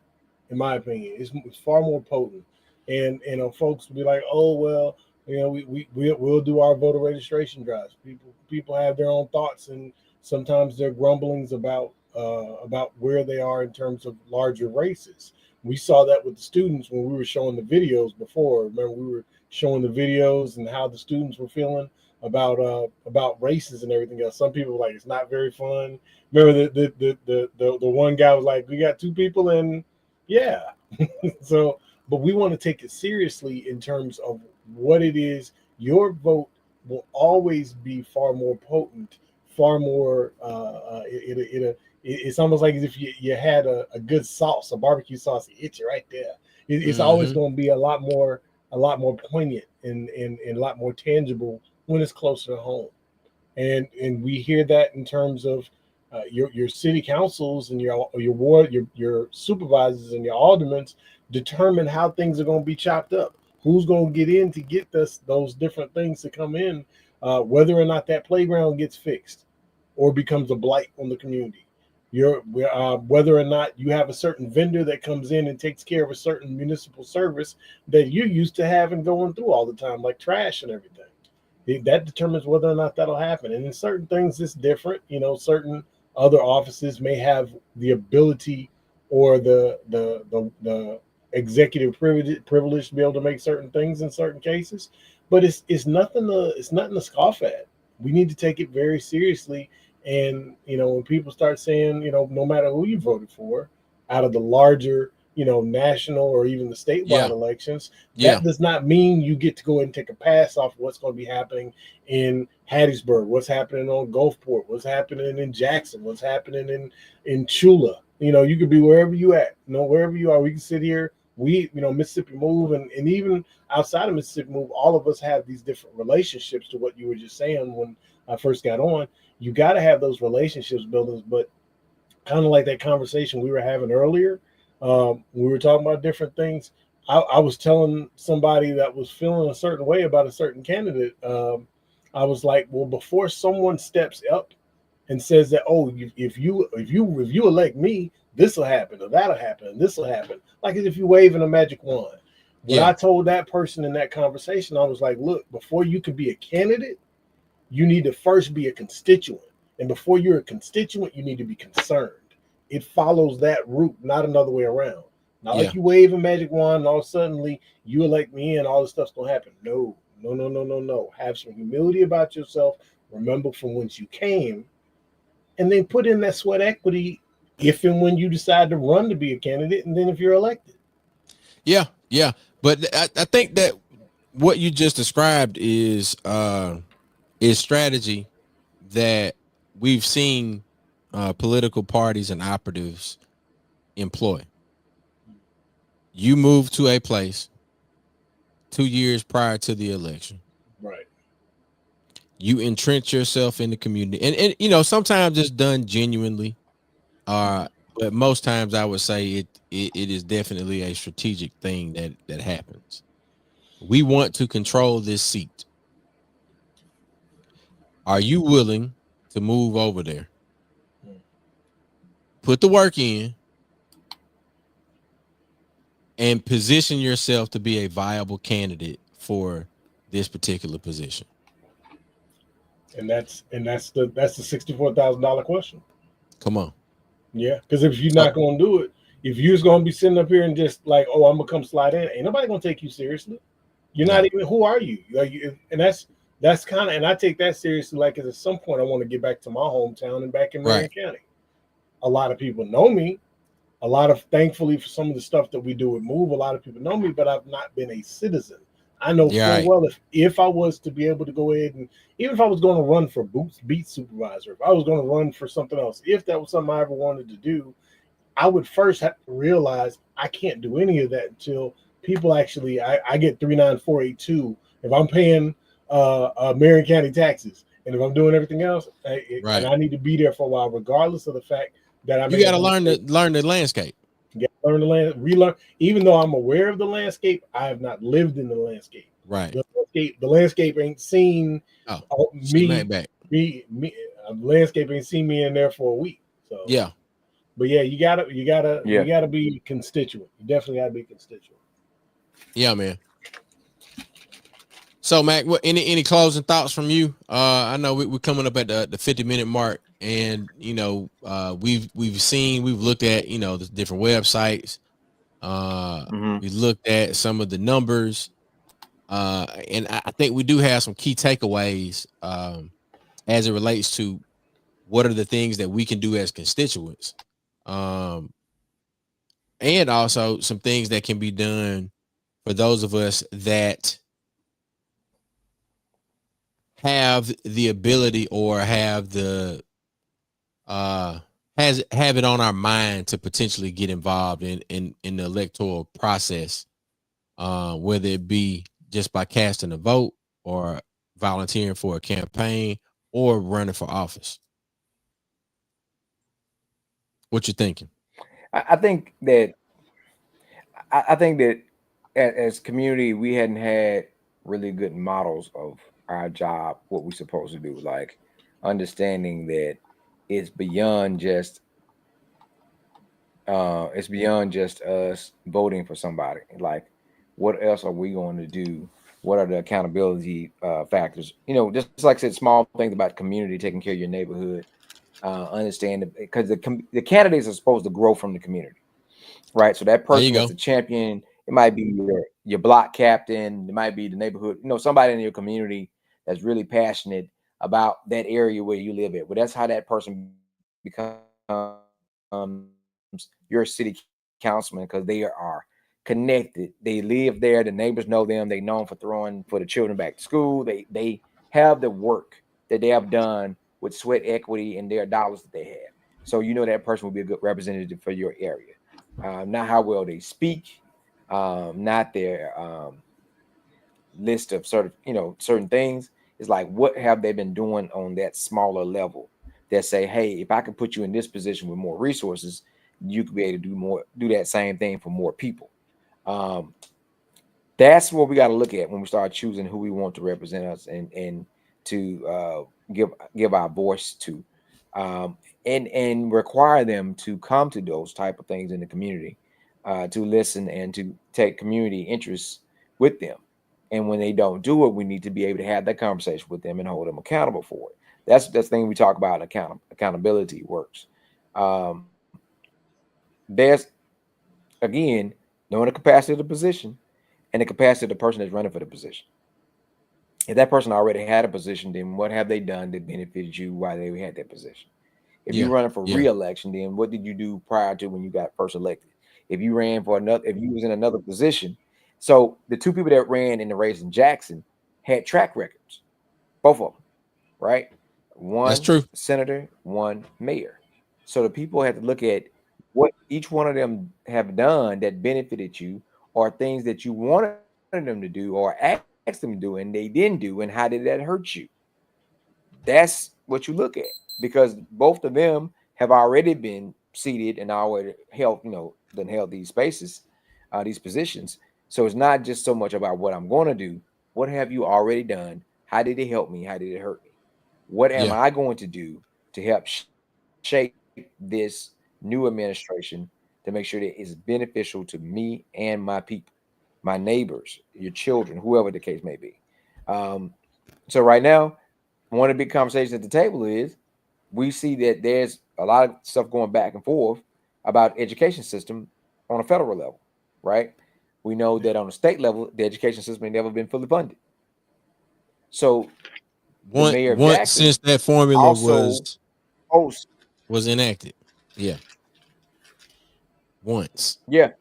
Speaker 3: in my opinion. It's far more potent, and folks will be like, oh well, we'll do our voter registration drives. People have their own thoughts, and sometimes their grumblings about where they are in terms of larger races. We saw that with the students when we were showing the videos before. Remember, we were showing the videos and how the students were feeling about races and everything else. Some people were like, it's not very fun. Remember the one guy was like, we got two people in Yeah. So, but we want to take it seriously in terms of what it is. Your vote will always be far more potent, far more. It's almost like as if you had a good sauce, a barbecue sauce, it hits you right there. It's always
Speaker 1: Mm-hmm.
Speaker 3: going to be a lot more poignant and a lot more tangible when it's closer to home. And we hear that in terms of your city councils and your ward, your supervisors and your aldermen determine how things are going to be chopped up. Who's going to get in to get those different things to come in, whether or not that playground gets fixed or becomes a blight on the community. Whether or not you have a certain vendor that comes in and takes care of a certain municipal service that you're used to having going through all the time, like trash and everything. That determines whether or not that'll happen. And in certain things, it's different. Certain other offices may have the ability or the executive privilege to be able to make certain things in certain cases. But it's nothing to scoff at. We need to take it very seriously. And when people start saying, no matter who you voted for, out of the larger national or even the statewide
Speaker 1: Yeah.
Speaker 3: elections,
Speaker 1: Yeah.
Speaker 3: that does not mean you get to go ahead and take a pass off what's going to be happening in Hattiesburg, what's happening on Gulfport, what's happening in Jackson, what's happening in Chula. You could be wherever you at, wherever you are. We can sit here. We, Mississippi Move, and even outside of Mississippi Move, all of us have these different relationships to what you were just saying when I first got on. You got to have those relationships buildings, but kind of like that conversation we were having earlier. We were talking about different things. I was telling somebody that was feeling a certain way about a certain candidate. I was like, well, before someone steps up and says that, oh, if you elect me, this will happen or that'll happen and this will happen, like as if you waving a magic wand. When
Speaker 1: Yeah.
Speaker 3: I told that person in that conversation, I was like, look, before you can be a candidate, you need to first be a constituent. And before you're a constituent, you need to be concerned. It follows that route, not another way around. Not
Speaker 1: Yeah.
Speaker 3: like you wave a magic wand and all of a sudden you elect me and all this stuff's going to happen. No, no, no, no, no, no. Have some humility about yourself. Remember from whence you came, and then put in that sweat equity if and when you decide to run to be a candidate, and then if you're elected.
Speaker 1: Yeah. Yeah. But I think that what you just described is strategy that we've seen political parties and operatives employ. You move to a place 2 years prior to the election.
Speaker 3: Right.
Speaker 1: You entrench yourself in the community, and sometimes it's done genuinely. But most times I would say it is definitely a strategic thing that happens. We want to control this seat. Are you willing to move over there? Put the work in and position yourself to be a viable candidate for this particular position.
Speaker 3: And that's the $64,000 question.
Speaker 1: Come on.
Speaker 3: Yeah, because if you're not going to do it, if you're just going to be sitting up here and just like, oh, I'm gonna come slide in, ain't nobody going to take you seriously. You're not even. Who are you? And that's kind of, and I take that seriously. Like, at some point, I want to get back to my hometown and back in Marion County. A lot of people know me. Thankfully for some of the stuff that we do with Move, a lot of people know me, but I've not been a citizen. I know full well if I was to be able to go ahead and even if I was going to run for beat supervisor, if I was going to run for something else, if that was something I ever wanted to do, I would first have to realize I can't do any of that until people actually I get 39482 if I'm paying Marion County taxes, and if I'm doing everything else, and I need to be there for a while, regardless of the fact that I
Speaker 1: you got to learn the landscape.
Speaker 3: You got to learn the relearn. Even though I'm aware of the landscape, I have not lived in the landscape.
Speaker 1: Right.
Speaker 3: The landscape ain't seen me. The landscape ain't seen me in there for a week. So
Speaker 1: yeah.
Speaker 3: But yeah, you gotta be constituent. You definitely gotta be constituent.
Speaker 1: Yeah, man. So, Mac, what any closing thoughts from you? I know we're coming up at the 50-minute mark, and we've looked at the different websites. We looked at some of the numbers, and I think we do have some key takeaways as it relates to what are the things that we can do as constituents. And and also some things that can be done for those of us that have the ability or have the have it on our mind to potentially get involved in the electoral process, whether it be just by casting a vote or volunteering for a campaign or running for office. What you thinking?
Speaker 2: I think that I think that as community we hadn't had really good models of our job, what we're supposed to do, like understanding that it's beyond just us voting for somebody. Like, what else are we going to do? What are the accountability factors? You know, just like I said, small things about community, taking care of your neighborhood, understand because the candidates are supposed to grow from the community, right? So that
Speaker 1: There you
Speaker 2: person that's
Speaker 1: go.
Speaker 2: a champion, it might be your block captain, it might be the neighborhood, you know, somebody in your community that's really passionate about that area where you live at. Well, that's how that person becomes your city councilman, because they are connected. They live there. The neighbors know them. They known for throwing for the children back to school. They have the work that they have done with sweat equity and their dollars that they have. So you know that person will be a good representative for your area. Not how well they speak, not their list of certain things. It's like, what have they been doing on that smaller level that say, hey, if I can put you in this position with more resources, you could be able to do that same thing for more people. That's what we got to look at when we start choosing who we want to represent us and to give our voice to, and require them to come to those type of things in the community, to listen and to take community interests with them. And when they don't do it, we need to be able to have that conversation with them and hold them accountable for it. That's the thing we talk about. Accountability works. There's, again, knowing the capacity of the position and the capacity of the person that's running for the position. If that person already had a position, then what have they done that benefited you while they had that position? If you're running for re-election, then what did you do prior to when you got first elected? If you ran for another, if you was in another position, so the two people that ran in the race in Jackson had track records, both of them, right?
Speaker 1: That's
Speaker 2: One
Speaker 1: true.
Speaker 2: senator, one mayor. So the people had to look at what each one of them have done that benefited you, or things that you wanted them to do or asked them to do and they didn't do, and how did that hurt you? That's what you look at, because both of them have already been seated and already held, done held these spaces, these positions. So it's not just so much about what I'm going to do. What have you already done? How did it help me? How did it hurt me? What am
Speaker 1: Yeah.
Speaker 2: I going to do to help shape this new administration to make sure that it's beneficial to me and my people, my neighbors, your children, whoever the case may be? So right now, one of the big conversations at the table is we see that there's a lot of stuff going back and forth about education system on a federal level, right? We know that on a state level, the education system ain't never been fully funded. So the mayor of
Speaker 1: Once
Speaker 2: Jackson
Speaker 1: since that formula
Speaker 2: also hosts,
Speaker 1: was enacted. Yeah. Once.
Speaker 2: yeah.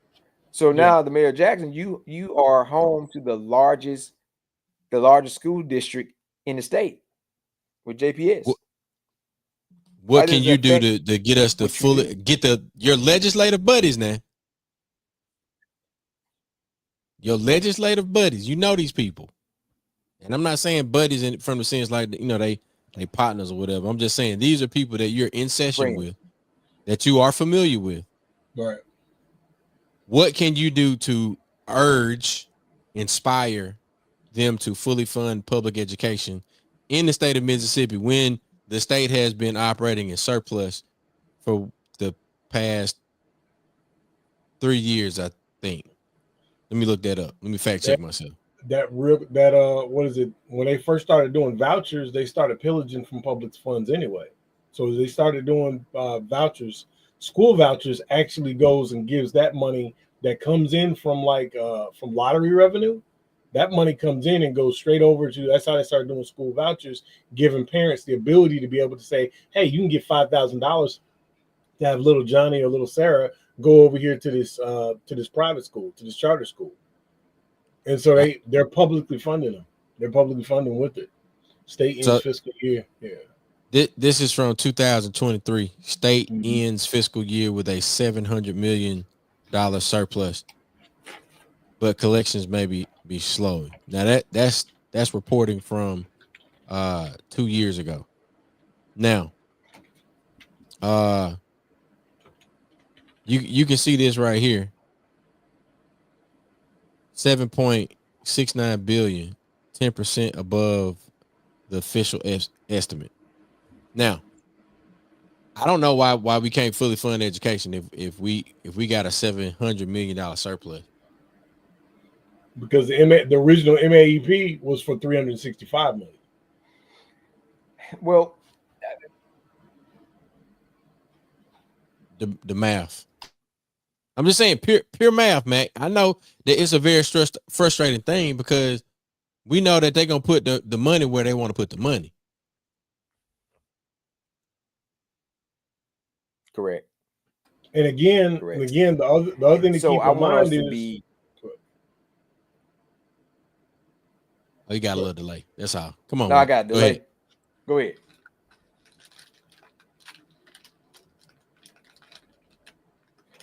Speaker 2: So
Speaker 3: Yeah.
Speaker 2: now the mayor of Jackson, you are home to the largest school district in the state with JPS.
Speaker 1: What, what
Speaker 2: How
Speaker 1: can
Speaker 2: does
Speaker 1: you
Speaker 2: that
Speaker 1: do
Speaker 2: affect
Speaker 1: to get us to
Speaker 2: what you do?
Speaker 1: fully get your legislative buddies now? Your legislative buddies, you know these people. And I'm not saying buddies from the sense like they partners or whatever. I'm just saying these are people that you're in session
Speaker 2: Friends.
Speaker 1: with, that you are familiar with.
Speaker 3: Right.
Speaker 1: What can you do to urge, inspire them to fully fund public education in the state of Mississippi when the state has been operating in surplus for the past 3 years, I think. Let me look that up. Let me fact check
Speaker 3: That
Speaker 1: myself.
Speaker 3: what is it? When they first started doing vouchers, they started pillaging from public funds anyway. So they started doing vouchers. School vouchers actually goes and gives that money that comes in from from lottery revenue. That money comes in and goes straight over to. That's how they started doing school vouchers, giving parents the ability to be able to say, "Hey, you can get $5,000 to have little Johnny or little Sarah go over here to this private school, to this charter school. And so they're publicly funding them. They're publicly funding with it. State ends fiscal year. Yeah.
Speaker 1: This is from 2023. State
Speaker 3: Mhm.
Speaker 1: ends fiscal year with a $700 million surplus, but collections may be slowing. Now that's reporting from 2 years ago. Now, you can see this right here. 7.69 billion, 10% above the official estimate. Now, I don't know why we can't fully fund education if we got a $700 million surplus.
Speaker 3: Because the original MAEP was for 365 million.
Speaker 2: Well,
Speaker 1: the math. I'm just saying pure math, Mac. I know that it's a very frustrating thing because we know that they're gonna put the money where they want to put the money.
Speaker 3: Correct. And again, the other thing to keep in mind is
Speaker 1: oh, you got a little delay. That's all. Come on.
Speaker 2: No, I got delay. Go ahead.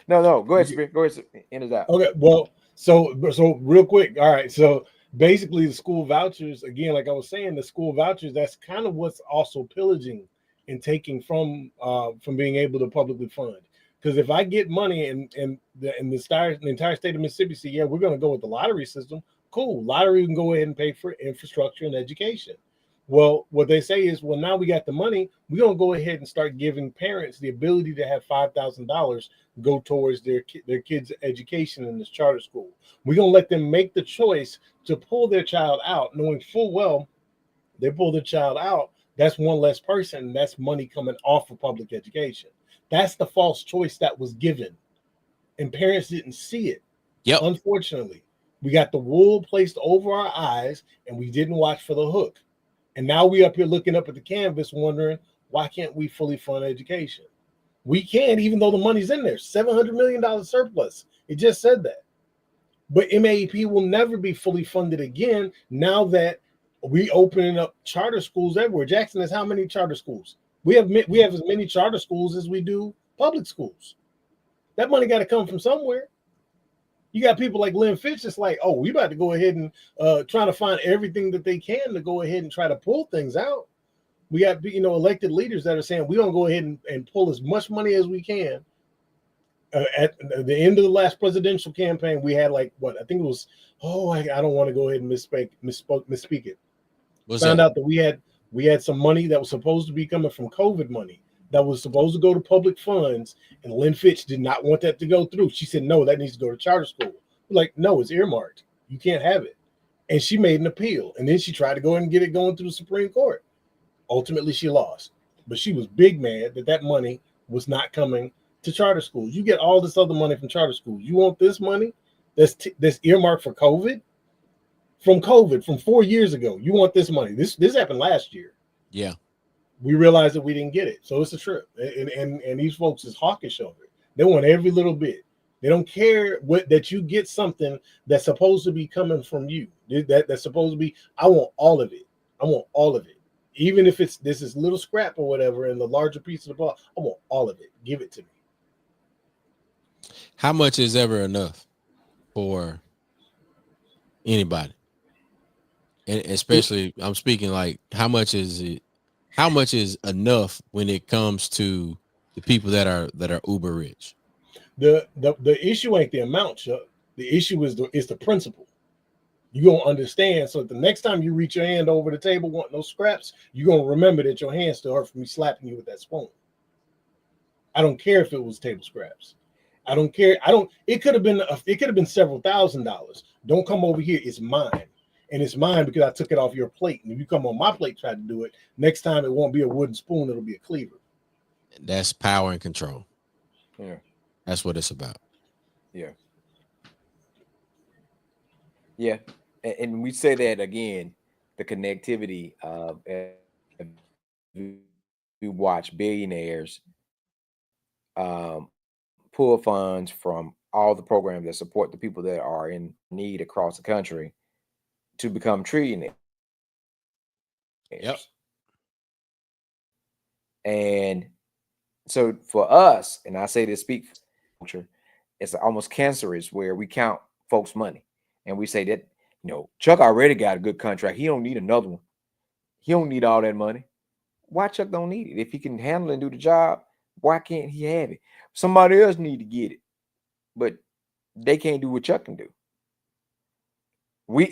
Speaker 2: No. Go ahead. Go ahead. In is out.
Speaker 3: Okay. Well, so real quick. All right. So basically, the school vouchers, again, like I was saying, the school vouchers, that's kind of what's also pillaging and taking from being able to publicly fund. Because if I get money and the entire state of Mississippi say, yeah, we're going to go with the lottery system, cool. Lottery can go ahead and pay for infrastructure and education. Well, what they say is, well, now we got the money. We're going to go ahead and start giving parents the ability to have $5,000 go towards their kids' education in this charter school. We're going to let them make the choice to pull their child out, knowing full well they pull their child out. That's one less person. That's money coming off of public education. That's the false choice that was given. And parents didn't see it.
Speaker 1: Yep.
Speaker 3: Unfortunately, we got the wool placed over our eyes and we didn't watch for the hook. And now we up here looking up at the canvas wondering, why can't we fully fund education? We can, even though the money's in there. $700 million surplus. It just said that. But MAEP will never be fully funded again now that we opening up charter schools everywhere. Jackson has how many charter schools? We have as many charter schools as we do public schools. That money got to come from somewhere. You got people like Lynn Fitch. It's like, oh, we about to go ahead and try to find everything that they can to go ahead and try to pull things out. We got elected leaders that are saying we're gonna go ahead and pull as much money as we can. At the end of the last presidential campaign, we had I think it was. Oh, I don't want to go ahead and misspeak it. Found out that we had some money that was supposed to be coming from COVID money that was supposed to go to public funds, and Lynn Fitch did not want that to go through. She said, no, that needs to go to charter school. We're like, no, it's earmarked. You can't have it. And she made an appeal, and then she tried to go ahead and get it going through the Supreme Court. Ultimately, she lost. But she was big mad that money was not coming to charter schools. You get all this other money from charter schools. You want this money that's earmarked for COVID? From 4 years ago, you want this money. This happened last year.
Speaker 1: Yeah.
Speaker 3: We realized that we didn't get it. So it's a trip. And these folks is hawkish over it. They want every little bit. They don't care that you get something that's supposed to be coming from you. That's supposed to be, I want all of it. I want all of it. Even if this is little scrap or whatever in the larger piece of the ball, I want all of it. Give it to me.
Speaker 1: How much is ever enough for anybody? And especially, I'm speaking like, how much is enough when it comes to the people that are uber rich?
Speaker 3: The issue ain't the amount, Chuck. The issue is the principle. You're going to understand. So the next time you reach your hand over the table wanting those scraps, you're going to remember that your hand still hurt from me slapping you with that spoon. I don't care if it was table scraps. I don't care. It could have been several $1,000s. Don't come over here. It's mine. And it's mine because I took it off your plate. And if you come on my plate, try to do it, next time it won't be a wooden spoon. It'll be a cleaver.
Speaker 1: That's power and control.
Speaker 2: Yeah.
Speaker 1: That's what it's about.
Speaker 2: Yeah. Yeah. And we say that again, the connectivity of we watch billionaires pull funds from all the programs that support the people that are in need across the country to become trillionaires.
Speaker 1: Yep.
Speaker 2: And so for us, and I say this speak for culture, it's almost cancerous where we count folks' money and we say that, Chuck already got a good contract. He don't need another one. He don't need all that money. Why Chuck don't need it? If he can handle and do the job, why can't he have it? Somebody else need to get it, but they can't do what Chuck can do.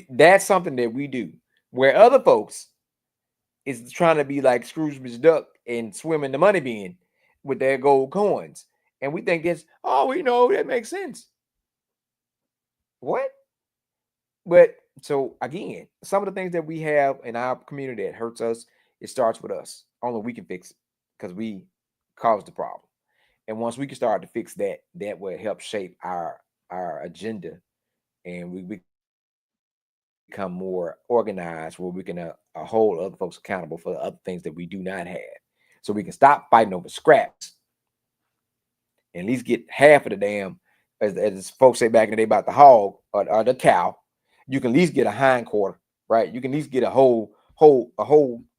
Speaker 2: That's something that we do. Where other folks is trying to be like Scrooge McDuck and swim in the money bin with their gold coins. And we think we know that makes sense. What? But so again, some of the things that we have in our community that hurts us, it starts with us. Only we can fix it because we caused the problem. And once we can start to fix that, that will help shape our agenda, and we become more organized where we can hold other folks accountable for the other things that we do not have. So we can stop fighting over scraps and at least get half of the damn, as folks say back in the day about the hog or the cow, you can at least get a hind quarter, right? You can at least get a whole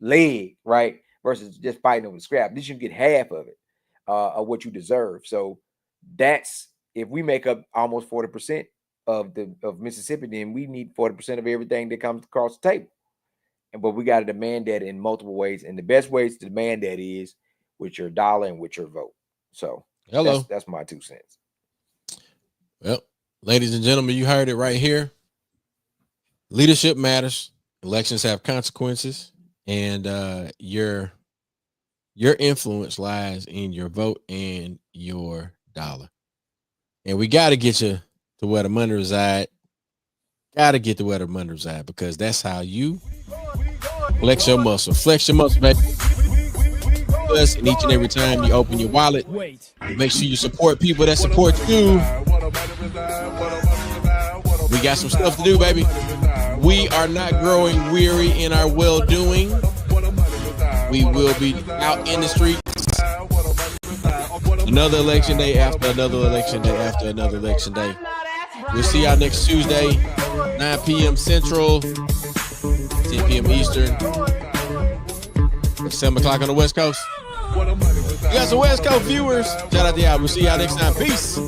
Speaker 2: leg, right? Versus just fighting over the scrap. At least you can get half of it, of what you deserve. So that's, if we make up almost 40% of Mississippi, then we need 40% of everything that comes across the table. But we got to demand that in multiple ways. And the best ways to demand that is with your dollar and with your vote. So that's my 2 cents.
Speaker 1: Well, ladies and gentlemen, you heard it right here. Leadership matters. Elections have consequences, and your influence lies in your vote and your dollar. And we got to get you to where the money reside. Got to get to where the money reside, because that's how you flex your muscle. Flex your muscle, baby. And each and every time you open your wallet, make sure you support people that support you. We got some stuff to do, baby. We are not growing weary in our well-doing. We will be out in the streets. Another election day after another election day after another election day. We'll see y'all next Tuesday, 9 p.m. Central, 10 p.m. Eastern, 7 o'clock on the West Coast. You got some West Coast viewers. Shout out to y'all. We'll see y'all next time. Peace.